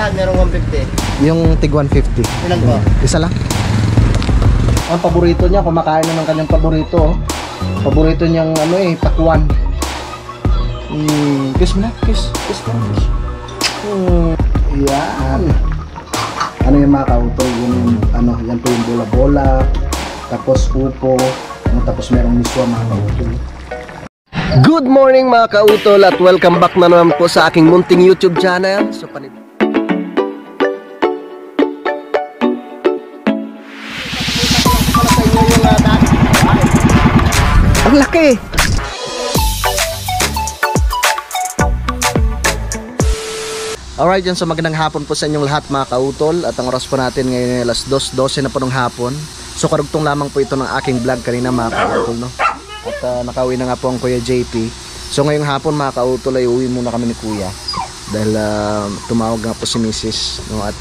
lahat, merong 150. Yung tig 150. Ilan ba? Isa lang. Ang paborito niya, kumakain na ng kanyang paborito. Paborito niyang ano pakwan. Kiss mo na, kiss mo. Yan. Ano yung mga kautol, yung yan po yung bola-bola, tapos upo, tapos merong miswa mga kautol. Good morning mga kautol at welcome back na naman po sa aking munting YouTube channel. So ang laki! Alright, yan, so magandang hapon po sa inyong lahat mga kautol. At ang oras po natin ngayon ay alas 2:12 na po ng hapon. So karugtong lamang po ito ng aking vlog kanina mga kautol, no? At nakauwi na nga po ang Kuya JP. So ngayong hapon mga kautol ay uwi muna kami ni Kuya. Dahil tumawag nga po si Mrs. No? At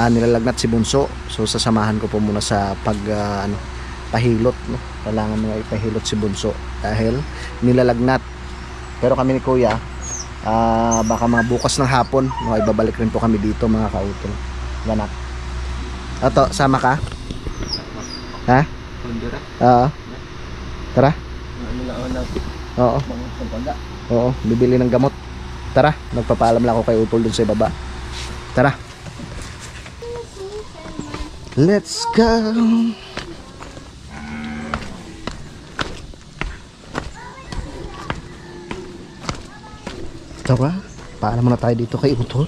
nilalagnat si Bunso. So sasamahan ko po muna sa pahilot, no? Kailangan mga ipahilot si Bunso dahil nilalagnat. Pero kami ni Kuya, baka mga bukas ng hapon, no, ibabalik rin po kami dito mga kautol. Ganak. Ato, sama ka? Ha? Oo. Tara. Oo. Oo, bibili ng gamot. Tara, nagpapaalam lang ako kay Utol dun sa ibaba. Tara. Let's go. Tara, paalam muna tayo dito kay Utol.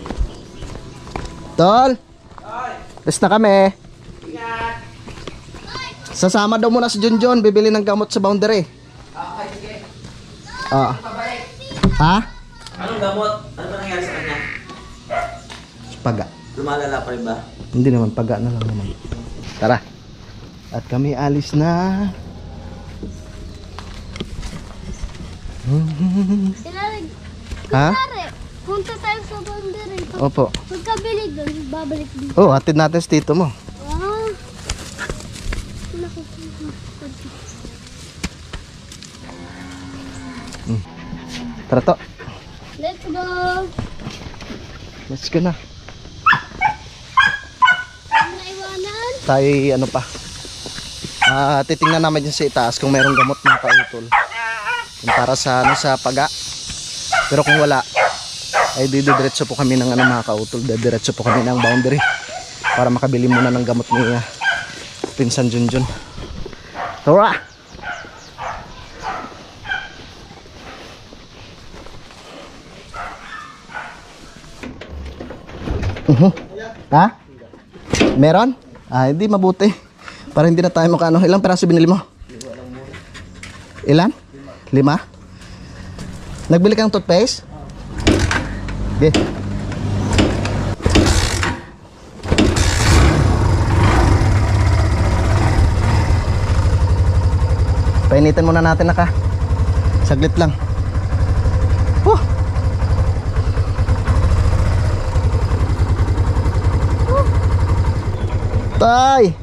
Tol! Let's na kami. Ingat! Sasama daw muna si Junjun, bibili ng gamot sa boundary. Okay, sige. Ha? Anong gamot? Ano ba nangyari sa kanya? Paga. Lumalala pa rin ba? Hindi naman, paga na lang naman. Tara. At kami alis na. Ha? Punta tayo sa boundary. Opo. Pagkabili doon, babalik dito. Oh, atid natin si tito mo. Tara to. Let's go. Let's go na. Naiwanan. Tayo ano pa. Titingnan naman dyan sa itaas kung mayroong gamot mga kautol. Kung para sa sa paga. Pero kung wala, ay didiretso po kami ng mga kautol. Didiretso po kami ng boundary para makabili muna ng gamot ni Pinsan Junjun. Tara! Ha? Meron? Hindi mabuti. Para hindi na tayo makano. Ilang peraso binili mo? Ilan? 5? Nagbili kang toothpaste? Okay. Painitin muna natin naka. Saglit lang. Tay!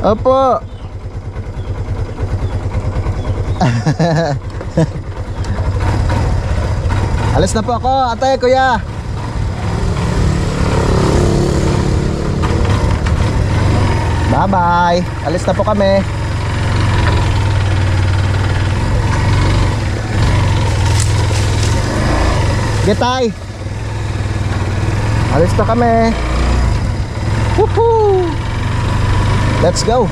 Opo! Alis na po ako, ate, kuya! Bye-bye! Alis na po kami! Gitay! Alis na kami! Woohoo! Let's go!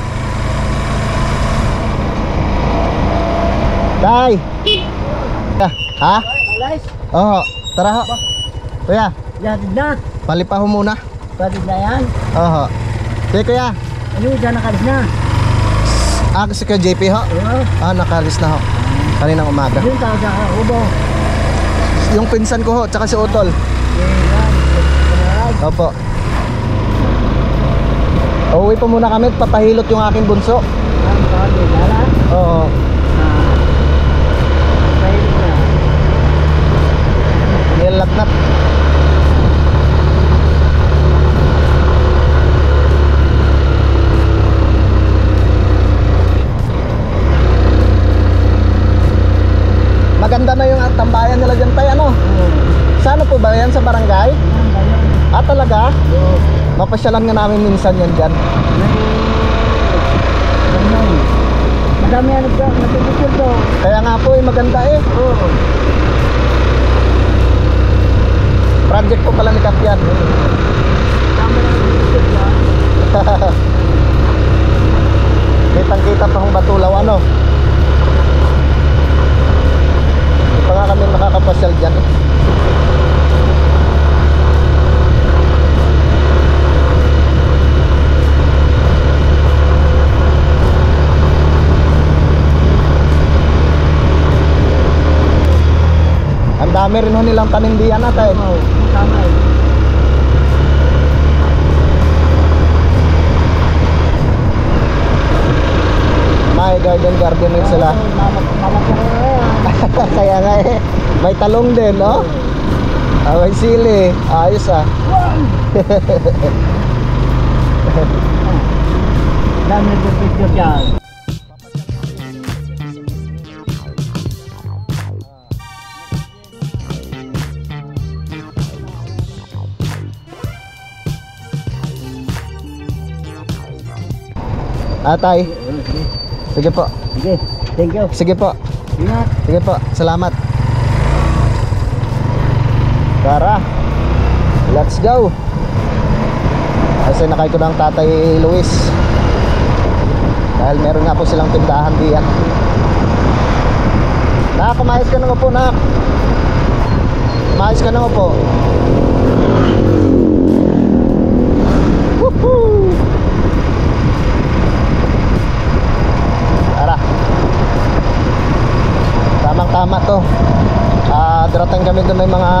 Tay! Ha? Alis! Oo, tara ho. Kuya, Yatid na. palipaho muna. Yatid na yan. Oo. Sige kuya. Ano, dyan nakalis na. Si Kuya JP ho? Oo. Nakalis na ho. Kaninang umaga. Yung tao sa ubo. Yung pinsan ko ho, tsaka si Utol. Opo. Uuwi po muna kami, papahilot yung aking bunso. Oo. Nilagnat. Maganda na yung tambayan nila dyan tayo, ano? Sa ano po ba yan? Sa barangay? Ah, talaga? Mapasyalan nga namin minsan yan dyan. Madami yan nagpipicture to. Kaya nga po maganda Oo. Project po pala ni Kap yan. Madami yan nagpipicture yan. Kitang-kita pa kung Batulaw ano. Hindi pa nga kami makakapasyal dyan. Ang dami rin ho nilang panindihan natin. Oo, tama eh. May garden rin sila. Kaya nga may talong din, no? May sili. Ayos ah. Dami nagpipicture yan. Atay. Sige po. Sige, thank you. Sige po. Ingat. Sige po. Salamat. Tara. Let's go. Kasi nakay ko ng Tatay Luis. Dahil meron nga po silang tindahan diyan. Nak, kumayos ka na po, nak. Kumayos ka na po. Woohoo! Tara. Tamang-tama to. Darating kami doon may mga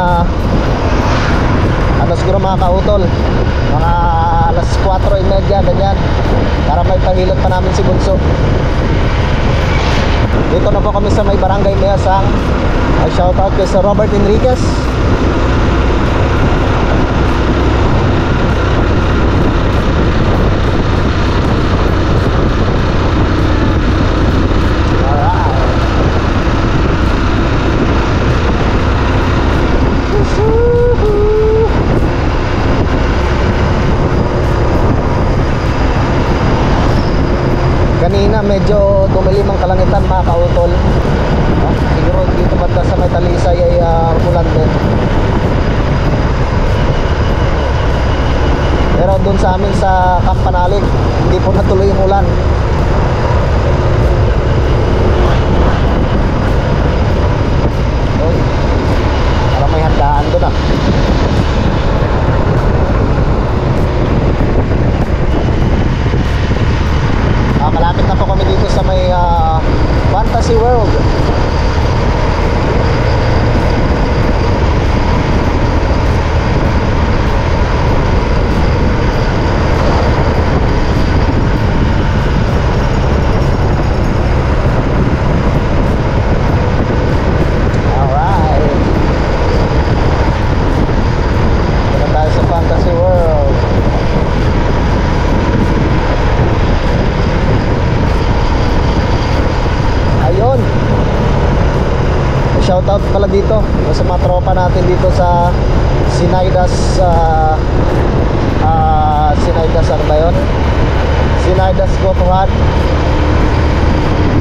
ano siguro mga kautol. Mga alas 4:30 ganyan. Para may pahilot pa namin si Bunso. Dito na po kami sa may barangay Mayasang. Shout out kay Sir Robert Enriquez. Kanina medyo dumilim ang kalangitan mga kautol. Siguro dito banda sa may Talisay ay ulan din. Pero doon sa amin sa Kampanalig hindi po natuloy yung ulan. Parang may handaan doon ah. Malapit na po kami dito sa may Fantasy World. Alright. Punta tayo sa Fantasy World. Ayun. Shoutout pala dito sa mga tropa natin dito sa Sinaidas Sinaidas ano ba yun? Sinaidas Gotuhan.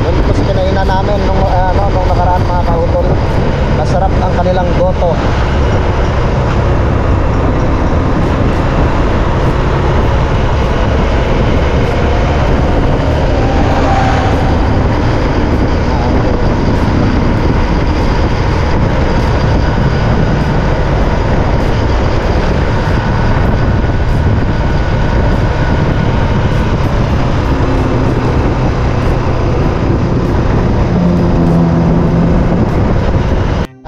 Doon po sa kinainan namin nung nakaraan mga kautol. Masarap ang kanilang goto.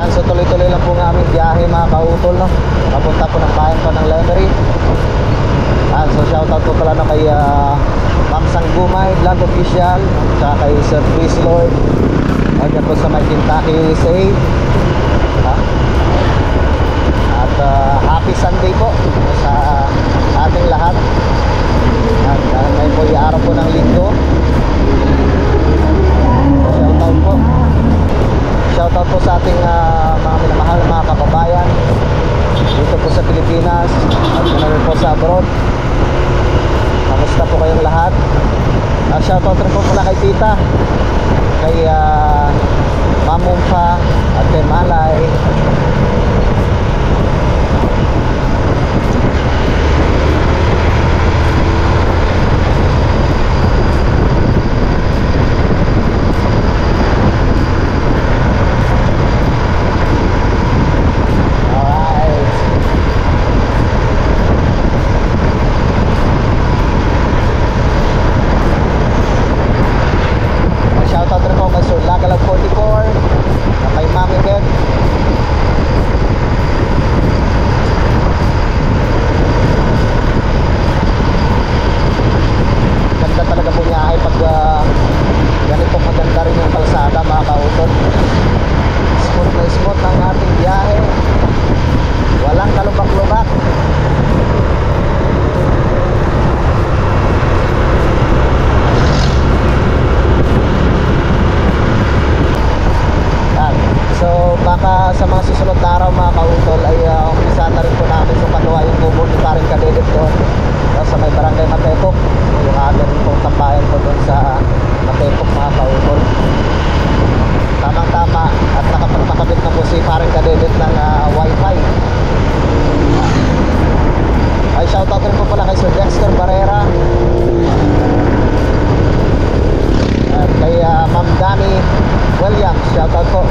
So tuloy-tuloy lang po ng aming biyahe mga kautol, no? Papunta po ng bayan po ng Lemery. So shoutout po pala na kay Ma'am Sanggumay, Vlog Official, tsaka kay Sir Chris Lord. Ayan po sa may Kentucky USA. At happy Sunday po sa ating lahat. At ngayon po yung araw po ng linggo. Shoutout po. Shoutout po sa ating mga minamahal mga kababayan dito po Pilipinas at ganun po sa abroad. Kamusta po kayong lahat? Shoutout rin po pala kay Tita, kay Ma'am Mumpa at kay Malay. Shoutout rin po kay Sir Lagalag 44, kay Mami Beth. Ganda talaga po niya ay pag ganito maganda rin yung kalsada, mga kautol. Smooth na smooth ang ating biyahe, walang kalubak-lubak. So baka sa mga susunod na araw, mga kautol, ay umpisa na rin po namin sa pagawa yung kubo ni Paring Kadedit doon sa may barangay Matepok, yung atin pong tambayan po doon sa Matepok, mga kautol. Tamang tama at nakapagpakabit na po si Paring Kadedit ng wifi. Ay shoutout rin po pala kay Sir Dexter Barrera at kay Ma'am Dani Williams, shoutout po.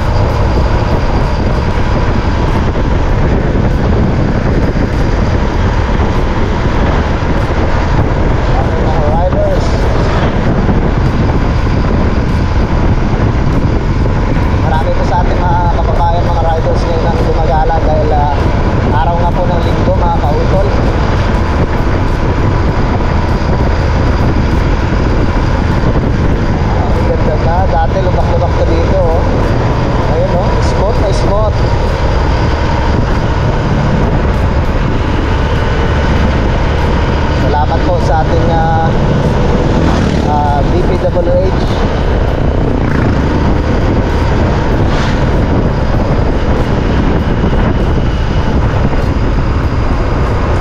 Marami po sa ating mga kababayan, mga riders ngayon ang gumagala dahil araw nga po ng linggo, mga kautol. Ganda na, dati lubak-lubak to dito, oh. Ayun, oh, smooth na smooth. Salamat po sa ating DPWH.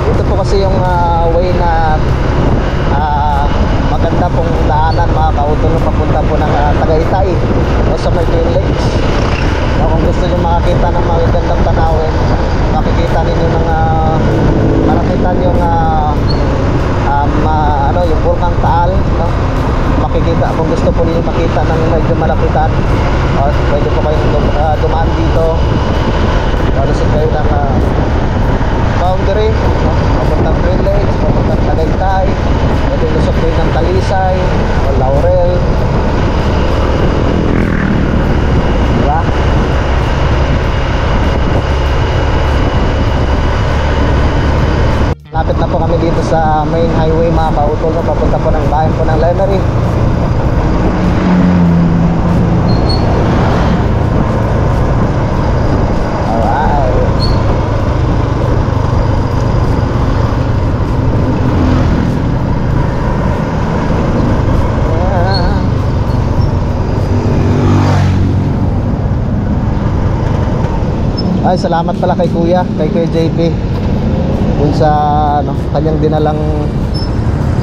Ito po kasi yung way na maganda pong daanan, mga kautol, papunta po ng Tagaytay o sa Martin Lakes. Kung gusto nyo makakita ng magagandang tanawin, makikita ninyo ng malapitan yung yung Bulkang Taal, no? Makikita kung gusto po niyo makita ng medyo malapitan, pwede po kayong dumaan dito. Lusot kayo ng boundary, no? Papuntang Green Lakes, papuntang Tagaytay, pwede lusot kayo ng Talisay o Laurel, diba? Lapit na po kami dito sa main highway, mga kautol, no? Papunta po ng bayan po ng Lemery. Alright. Ay, salamat pala kay Kuya JP dun sa kanyang dinalang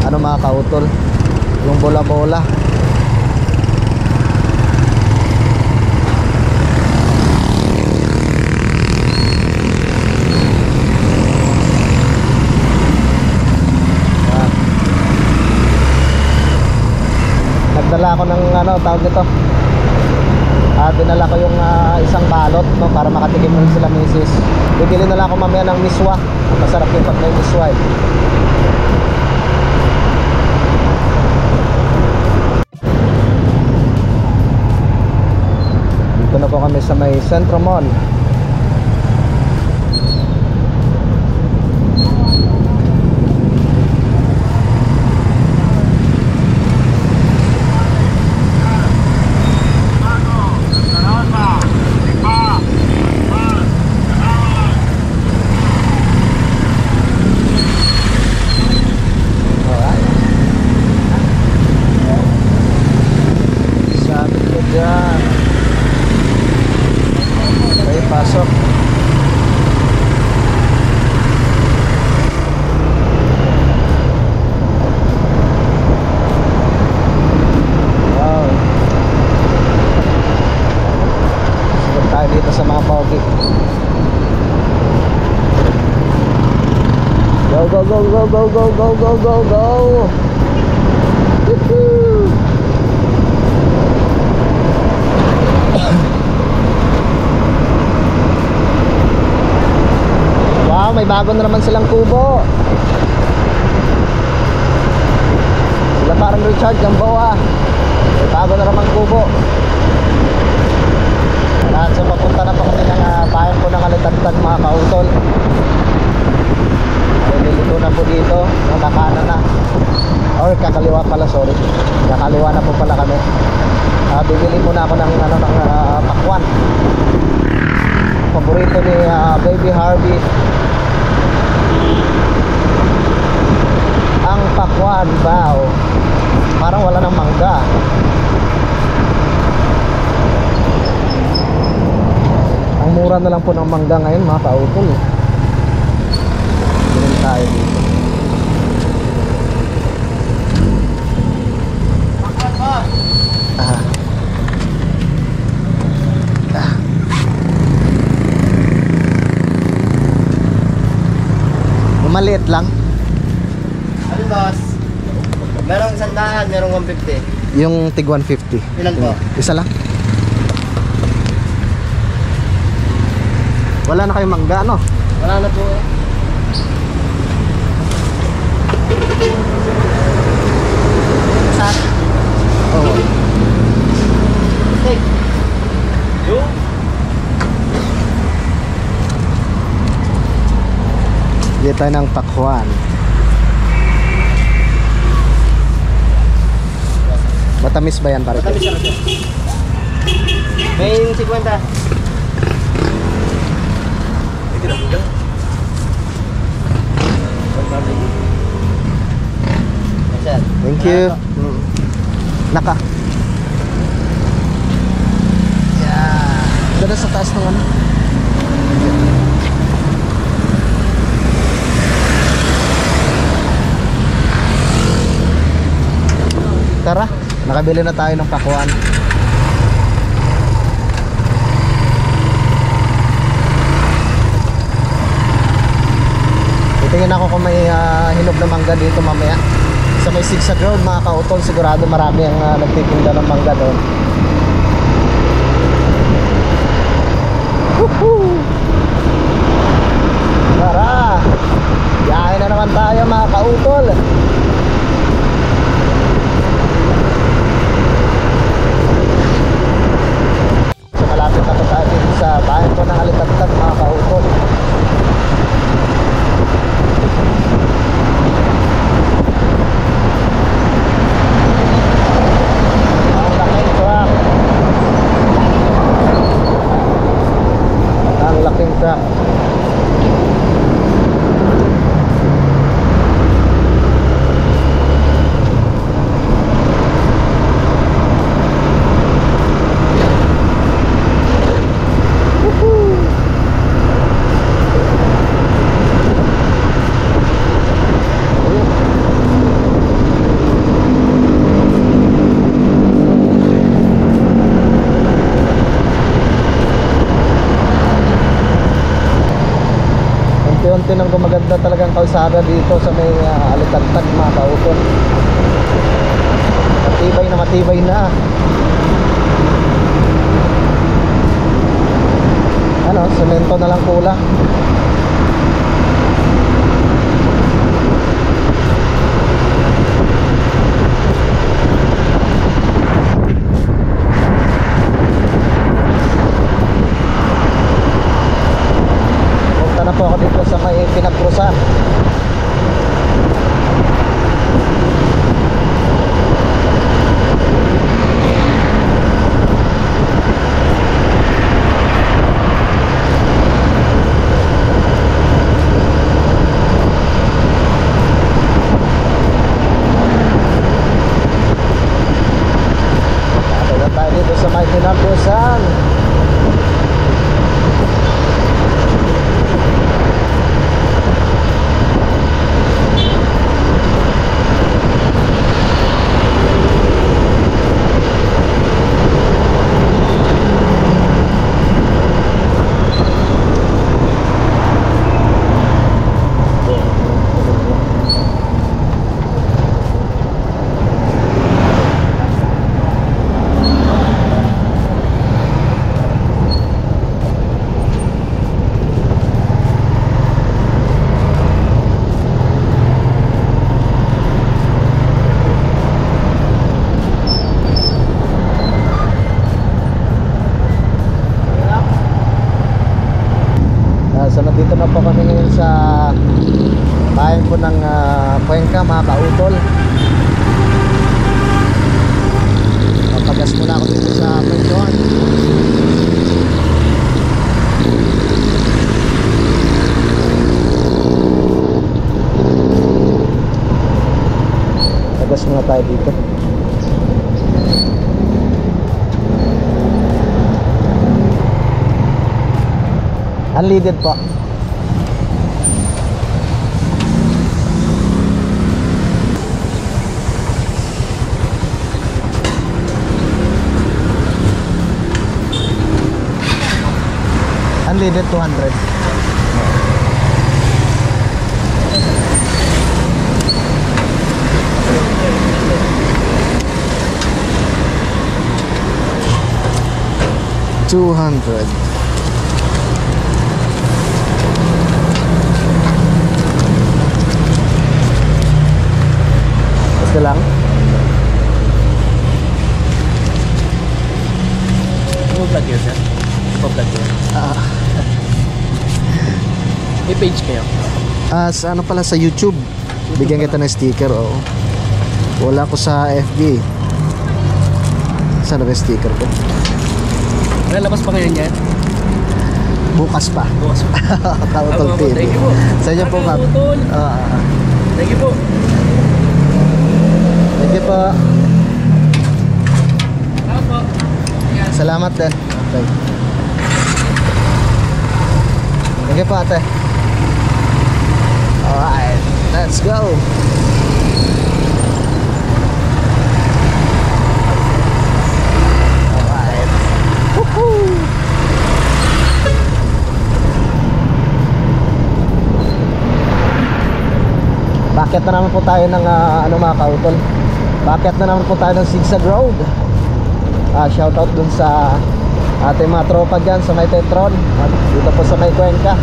mga kautol, yung bola-bola. Nagdala ako ng tawag nito, dinala ko yung isang balot, no, para makatikim rin sila misis. Bibili na lang ako mamaya ng miswa. Masarap yung pag may miswa, eh. Dito na po kami sa may Centro Mall. Go, go, go, go, go, go, go, go, go, go. Woohoo! Wow, may bago na naman silang kubo. Sila parang Richard Gamboa. May bago na naman kubo. Lahat sa papunta na pa kami ng bayan po ng Alitagtag mga kautol. Ay nilito na po dito. Nakakanan na. Or kakaliwa pala, sorry. Kakaliwa na po pala kami. Bibili muna ako ng pakwan. Paborito ni Baby Harvey ang pakwan ba? Parang wala ng mangga. Ang mura na lang po ng mangga ngayon mga kautol. Ganun tayo dito. Maliit lang. Ano boss? Merong 100, merong 150. Yung tig 150. Ilan po? Isa lang. Wala na kayong mangga, no? Wala na po eh. Saan? Oo. Hey. Yung? Dito tayo ng pakwan. Matamis ba yan pare? Matamis siya. May 50. Thank you. Naka. Yeah. Ganda sa taas ng ano. Tara, nakabili na tayo ng pakwan. Titingin ako kung may hinog na mangga dito mamaya. Sa may zigzag road mga kautol, sigurado marami ang nagtitinda ng mangga doon. Woohoo! Tara! Biyahe na naman tayo mga kautol. So malapit na po tayo dito sa bayan po ng Alitagtag mga kautol. Ang laking truck. Unti-unti nang gumaganda talagang kalsada dito sa may Alitagtag mga kautol. Matibay na matibay na. Ano, semento na lang kulang. Na po ako dito sa may pinagkrusan. Nakatala tayo dito sa may pinagkrusan. pagkain po ng Cuenca mga kautol. Papagas muna ako dito sa Pendoan. Pagas muna tayo dito. Unleaded po. Unleaded 200. $200. Ito lang. Vlog yun, sir? Vlog yun. May page kayo? Sa ano pala sa YouTube. Bigyan kita ng sticker, oo. Wala ko sa FB. Saan na ba yung sticker ko? Lalabas pa ngayon yan? Bukas pa. Bukas pa. Kautol Ako, TV. thank you po. Sa inyo po, ma'am. Kautol. Thank you po. Thank you po. Salamat po. Salamat din. Okay. Thank you po, ate. Alright, let's go. Alright. Woohoo! Bakit na naman po tayo ng ano mga kautol? Bakit na naman po tayo ng Zigzag Road? Shoutout dun sa ating mga tropa dyan sa may Petron at dito po sa may Cuenca.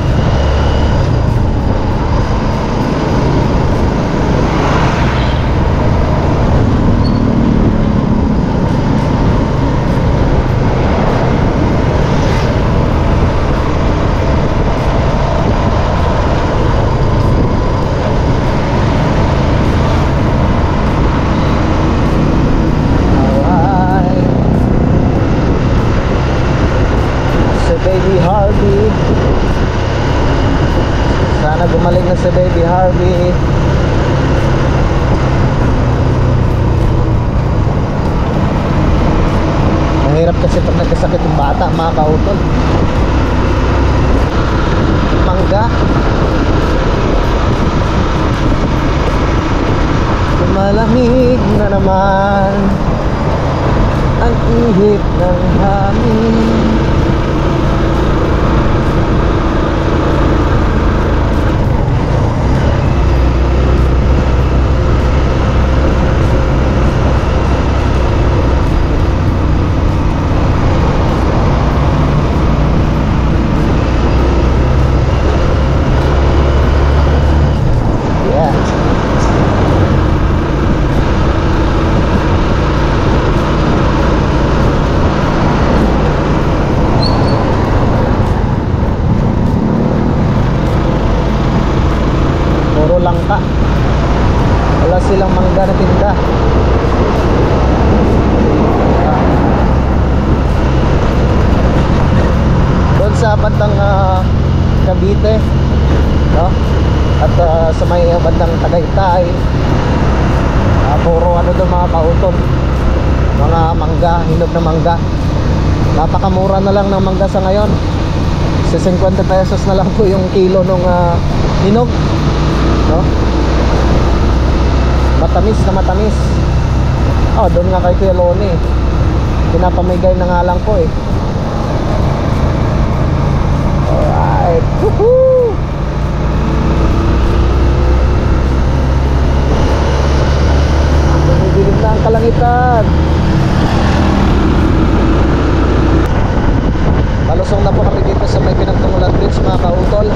Baby Harvey, sana gumaling na si Baby Harvey. Mahirap kasi pag nagkasakit yung bata mga kautol. Mangga, malamig na naman ang ihip ng hangin. Langka, wala silang mangga na tinda. Doon sa bandang Cavite, no? At sa may bandang Tagaytay, puro ano doon mga kautol, mga mangga, hinog na mangga. Napakamura na lang ng mangga sa ngayon. Sa 50 pesos na lang po yung kilo nung hinog, no? Matamis na matamis. Oh, doon nga kay Kuya Loni, pinapamigay na nga lang po eh. Alright. Woohoo! Dumidilim na ang kalangitan. Palusong na po kami dito sa may Pinagtungulan Bridge mga kautol.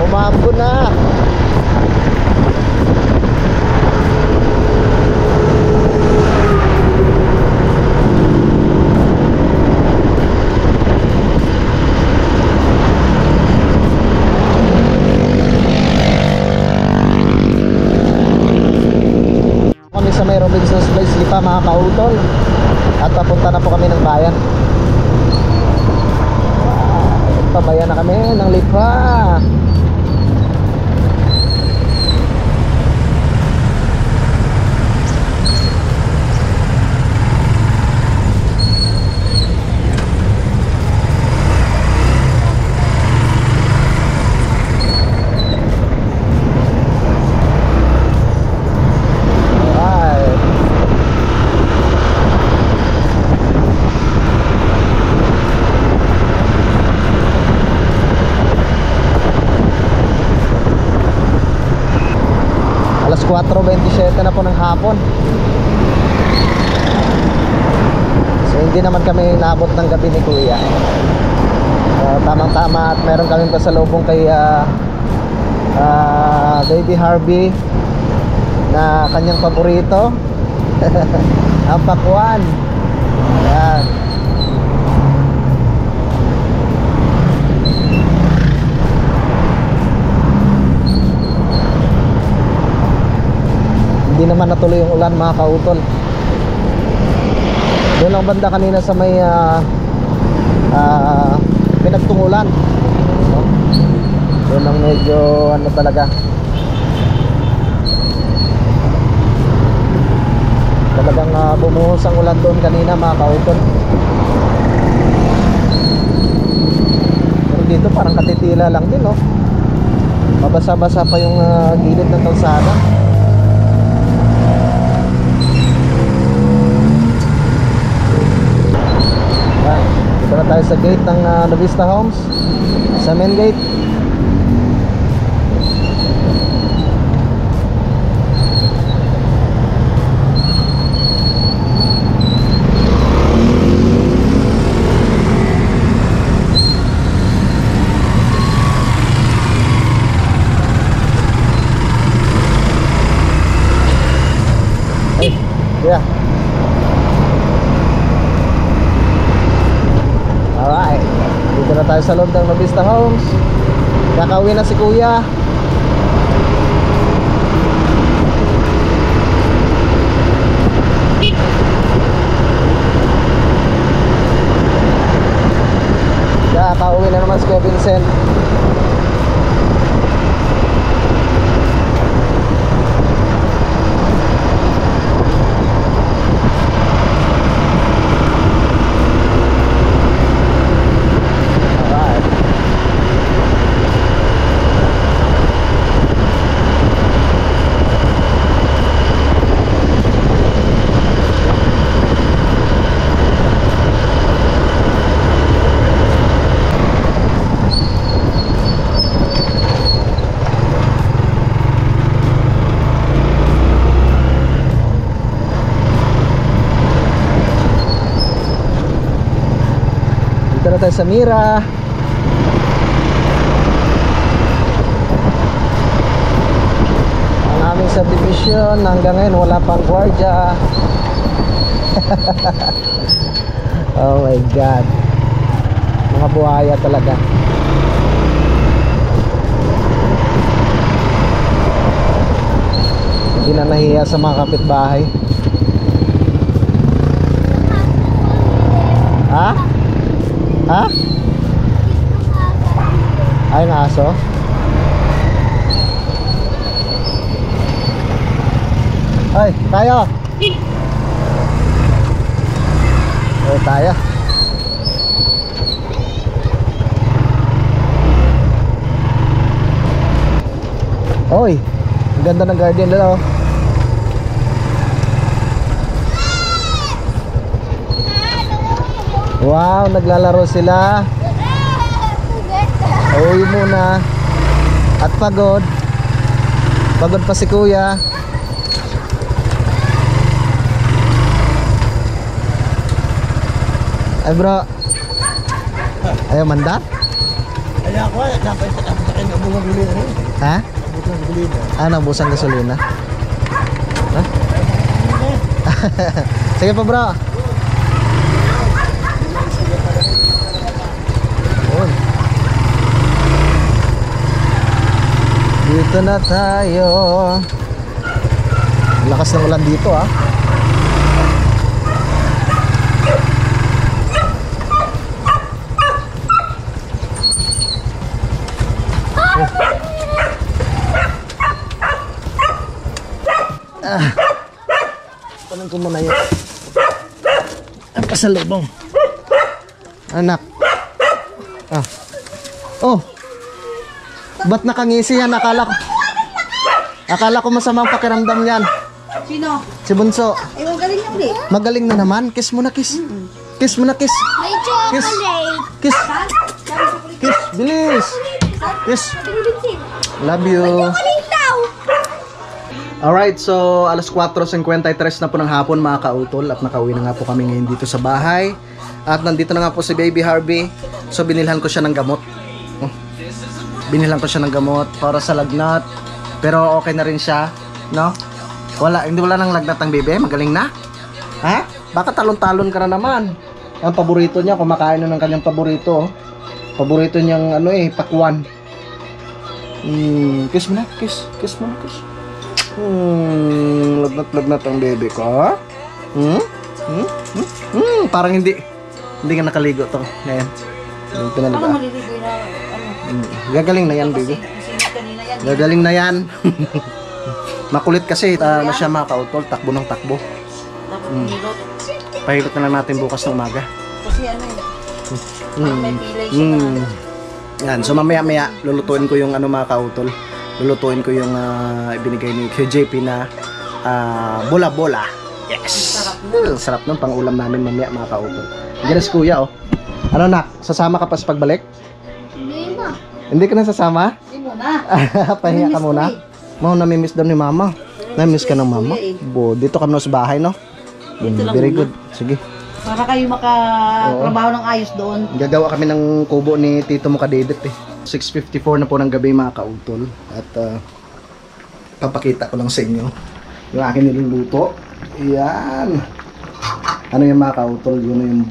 Umambo na. Place Lipa mga kautol. At papunta na po kami ng bayan. Pabayan na kami ng Lipa. Alas 4:27 na po ng hapon. So hindi naman kami naabot ng gabi ni Kuya. Tamang-tama at meron kami pasalubong kay Baby Harvey na kanyang paborito. Ang pakwan. Ayan. Hindi naman natuloy yung ulan mga kautol. Doon lang banda kanina sa may pinagtungulan. Doon lang medyo ano talaga. Talagang bumuhos ang ulan doon kanina mga kautol. Pero dito parang katitila lang din, no? Mabasa-basa pa yung gilid ng kalsada. Dito na tayo sa gate ng Novista Homes, sa main gate. Hey, yeah. Alright, dito na tayo sa loob ng Novista Homes. Kakauwi na si Kuya. Kakauwi na naman si Kuya Vincent. Dito na tayo sa Mira. Ang aming subdivision hanggang ngayon wala pang gwardiya. Oh my God, mga buhaya talaga. Hindi na nahiya sa mga kapitbahay. Ha? Ha? Ay, ng aso? Ay, tayo! Ay, tayo! Oy, ang ganda ng garden nila, oh. Wow, naglalaro sila. Uwi muna. At pagod. Pagod pa si Kuya. Ay bro, ayaw manda? Ayaw ko, dapat sa akin na bunga gasolina rin. Ha? Bunga gasolina. Ah, nabusan gasolina. Ha? Sige pa bro. Dito na tayo. Lakas ng ulan dito, ah. Ang pasalubong. Anak. Ah. Oh. Ba't nakangisi yan? Akala ko masamang pakiramdam yan. Sino? Si Bunso. Eh, magaling na ulit. Magaling na naman. Kiss mo na, kiss. Kiss mo na, kiss. May chocolate. Kiss. Kiss. Bilis. Kiss. Love you. Chocolate daw. Alright, so alas 4:53 na po ng hapon mga kautol at nakauwi na nga po kami ngayon dito sa bahay. At nandito na nga po si Baby Harvey. So binilhan ko siya ng gamot. Oh. Binilhan ko siya ng gamot para sa lagnat. Pero okay na rin siya, no? Hindi wala nang lagnat ng bebe, magaling na. Ha? Baka talon-talon ka na naman. Ang paborito niya, kumakain na ng kanyang paborito. Paborito niyang pakwan. Kiss mo na, kiss. Kiss mo na, kiss. Lagnat ang bebe ko. Parang hindi ka nakaligo to ngayon. Ano maliligoy na, Gagaling na yan, baby. Sinit kanina yan. Gagaling na yan. Makulit kasi, na siya mga kautol, takbo ng takbo. Dapat hilot. Pahilot na lang natin bukas ng umaga. Kasi ano yun, may pilay siya na. Yan, so mamaya lulutuin ko yung mga kautol. Lulutuin ko yung ibinigay ni KJP na bola-bola. Yes! Sarap nun, pang ulam namin mamaya mga kautol. Diyan si kuya, oh. Ano nak, sasama ka pa sa pagbalik? Hindi na. Hindi ka na sasama? Hindi mo na. Pahinga ka muna. Mau namimiss daw ni mama. Namimiss ka ng mama? kuya, Bo, dito ka na sa bahay, no? Dito lang Very muna. good. Sige. Para kayo makatrabaho ng ayos doon. Gagawa kami ng kubo ni Tito mo kadedit eh. 6:54 na po ng gabi mga kautol. At papakita ko lang sa inyo yung aking niluluto. Yan. Ano yung mga kautol? Yun yung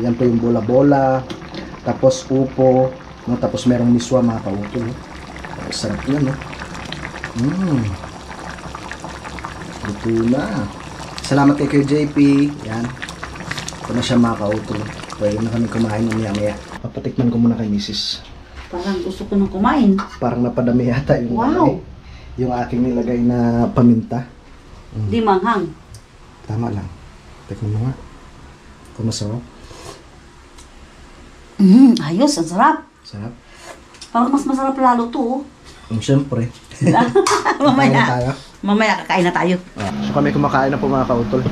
yan po yung bola-bola. Tapos upo. No? Tapos merong miswa mga kautol. Sarap yan, no? Luto na. Salamat kay JP. Yan. Ito na siya mga kautol. Pwede na kami kumain mamaya-maya. Papatikman ko muna kay Mrs. Parang gusto ko nang kumain. Parang napadami yata yung Wow. yung aking nilagay na paminta. Di manghang. Tama lang. Tikman mo nga. Kung masarap. Ayos, ang sarap. Sarap. Parang mas masarap lalo to. Siyempre. Mamaya. Kakain tayo. Mamaya kakain na tayo. So kami kumakain na po mga kautol.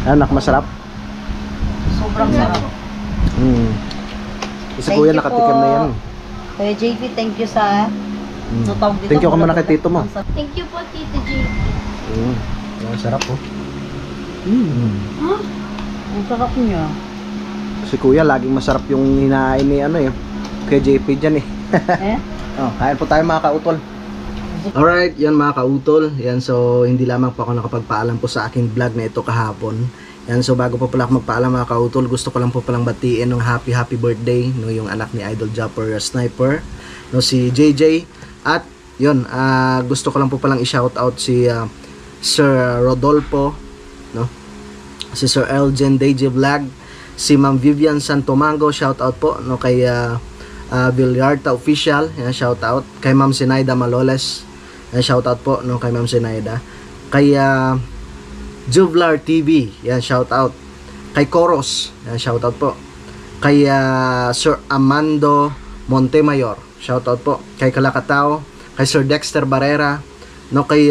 Anak, masarap. Sobrang sarap. Kasi Thank kuya you nakatikim po. na yan. Kaya JP, thank you sa natawag dito. Thank you ka muna kay Tito mo. Thank you po, Tito J. Yan, sarap po. Ang sarap niya. Si kuya laging masarap yung hinain ni kay JP dyan eh. Eh? Kain po tayo mga kautol. Alright, yan mga kautol. Yan, so hindi lamang po ako nakapagpaalam po sa aking vlog na ito kahapon. Yan, so bago po pala ako magpaalam mga kautol, gusto ko lang po palang batiin ng happy birthday no, yung anak ni Idol Japper Sniper, no, si JJ. At yun, gusto ko lang po palang i-shoutout si Sir Rodolfo, no, si Sir Elgen DJ Vlog, si Ma'am Vivian Santomango, shoutout po no, kay Villarta Official, yan, shoutout kay Ma'am Sinaida Maloles, yan, shoutout po no, kay Ma'am Sinaida, kay Juvlar TV, yan, shoutout kay Coros, yan, shoutout po kay Sir Amando Montemayor, shoutout po kay Kalakatao, kay Sir Dexter Barrera, no, kay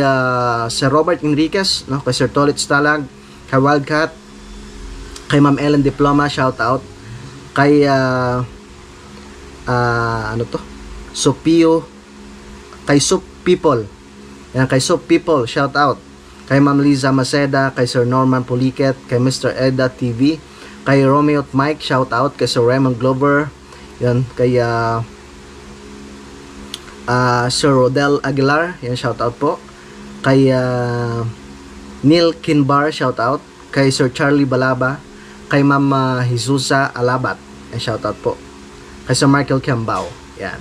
Sir Robert Enriquez, no, kay Sir Tolit Stalag, kay Wildcat, kay Ma'am Ellen Diploma, shoutout kay Sopio, kay Soup People, yan, kay Soup People, shoutout kay Ma'am Liza Maceda, kay Sir Norman Poliket, kay Mr. Edda TV, kay Romeo at Mike, shoutout kay Sir Raymond Glover, yan, kay Sir Rodel Aguilar, yan, shoutout po kay Neil Kinbar, shoutout kay Sir Charlie Balaba, kay Ma'am Jesusa Alabat, yan, shoutout po kay Sir Michael Cambao, yan.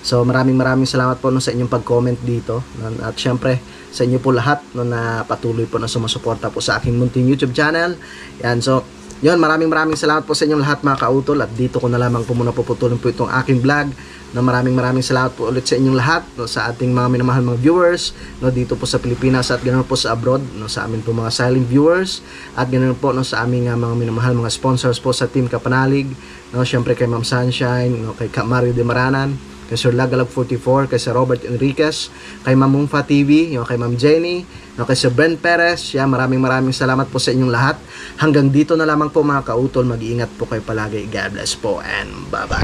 So maraming salamat po no, sa inyong pag-comment dito, no, at syempre sa inyo po lahat no, na patuloy po na sumusuporta po sa aking munting YouTube channel. Yan, so Yun, maraming salamat po sa inyong lahat mga kautol, at dito ko na lamang po muna puputulin po itong aking vlog. No, maraming salamat po ulit sa inyong lahat, no, sa ating mga minamahal mga viewers, no, dito po sa Pilipinas at ganoon po sa abroad, no, sa amin po mga silent viewers, at ganoon po, no, sa aming mga minamahal mga sponsors po sa Team Kapanalig, no, syempre kay Ma'am Sunshine, no, kay Mario De Maranan, kay Sir Lagalag 44, kay Sir Robert Enriquez, kay Ma'am Mungfa TV, kay Ma'am Jenny, kay Sir Brent Perez. Maraming salamat po sa inyong lahat. Hanggang dito na lamang po mga kautol. Mag-iingat po kayo palagi. God bless po and bye-bye.